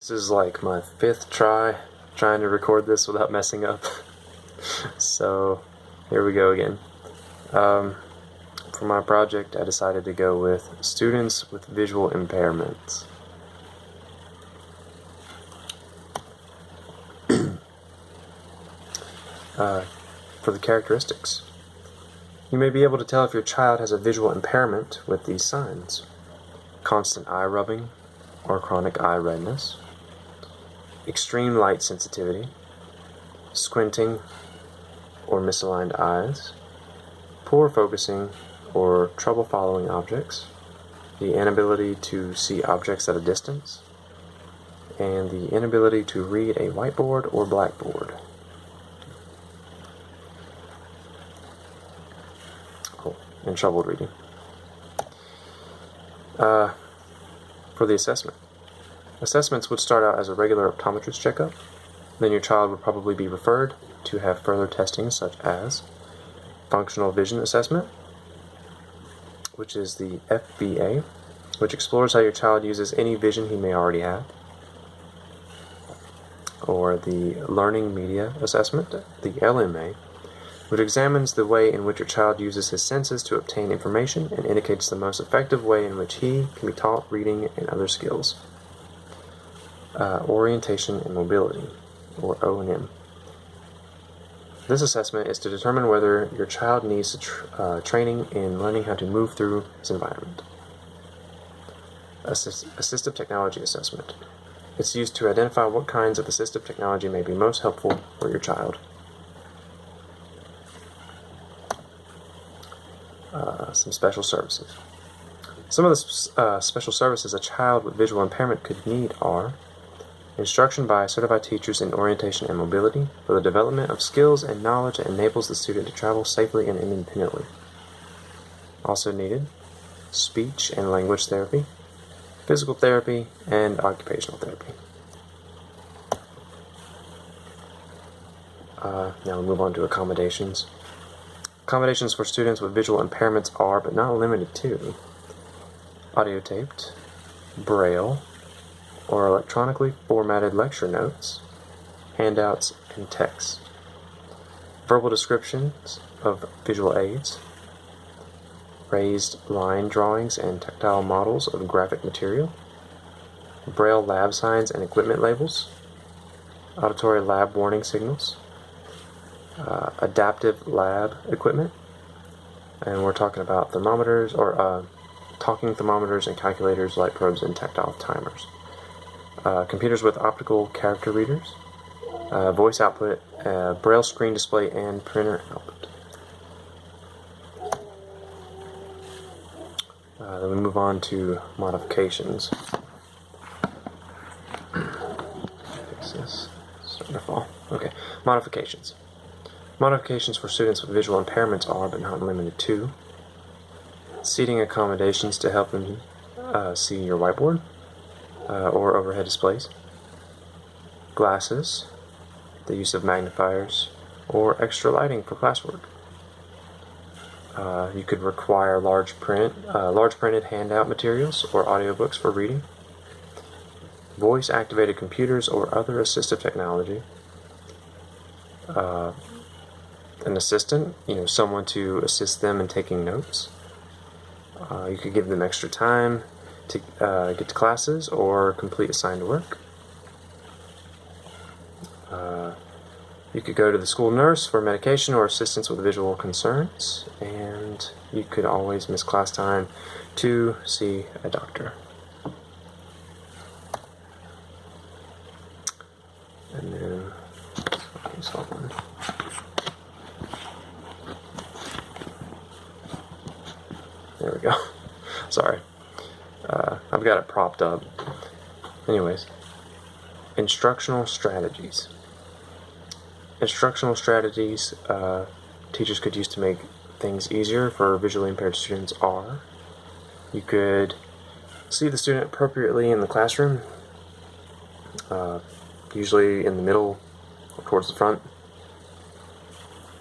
This is like my 5th try trying to record this without messing up. So here we go again. For my project, I decided to go with students with visual impairments. For the characteristics, you may be able to tell if your child has a visual impairment with these signs: constant eye rubbing or chronic eye redness, extreme light sensitivity, squinting or misaligned eyes, poor focusing or trouble following objects, the inability to see objects at a distance, and the inability to read a whiteboard or blackboard. And troubled reading. For the assessment. Assessments would start out as a regular optometrist checkup. Then your child would probably be referred to have further testing, such as functional vision assessment, which is the FVA, which explores how your child uses any vision he may already have, or the learning media assessment, the LMA, which examines the way in which your child uses his senses to obtain information and indicates the most effective way in which he can be taught reading and other skills. Orientation and mobility, or O&M. This assessment is to determine whether your child needs training in learning how to move through his environment. Assistive technology assessment. It's used to identify what kinds of assistive technology may be most helpful for your child. Some special services. Some of the special services a child with visual impairment could need are instruction by certified teachers in orientation and mobility for the development of skills and knowledge that enables the student to travel safely and independently. Also needed speech and language therapy, physical therapy, and occupational therapy. Now we move on to accommodations. Accommodations for students with visual impairments are, but not limited to, audio taped, braille, or electronically formatted lecture notes, handouts, and text, verbal descriptions of visual aids, raised line drawings and tactile models of graphic material, braille lab signs and equipment labels, auditory lab warning signals, adaptive lab equipment, and we're talking about thermometers or talking thermometers and calculators, light probes, and tactile timers. Computers with optical character readers, voice output, braille screen display, and printer output. Then we move on to modifications. Fix this. It's starting to fall. Okay, modifications. Modifications for students with visual impairments are, but not limited to, seating accommodations to help them see your whiteboard or overhead displays, glasses, the use of magnifiers, or extra lighting for classwork. You could require large printed handout materials or audiobooks for reading, voice-activated computers or other assistive technology, an assistant, someone to assist them in taking notes. You could give them extra time to get to classes or complete assigned work. You could go to the school nurse for medication or assistance with visual concerns, and you could always miss class time to see a doctor. And then, there we go. Sorry. I've got it propped up. Anyways, instructional strategies. Instructional strategies teachers could use to make things easier for visually impaired students are: you could see the student appropriately in the classroom, usually in the middle or towards the front.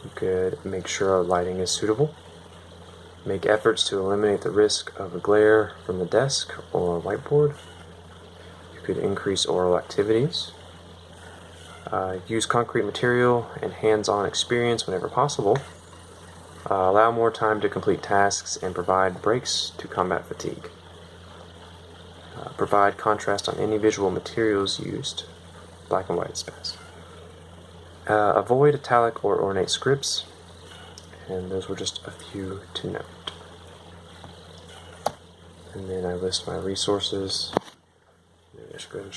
You could make sure lighting is suitable. Make efforts to eliminate the risk of a glare from the desk or whiteboard. You could increase oral activities. Use concrete material and hands-on experience whenever possible. Allow more time to complete tasks and provide breaks to combat fatigue. Provide contrast on any visual materials used. Black and white is best. Avoid italic or ornate scripts. And those were just a few to note. And then I list my resources. Maybe I should go ahead and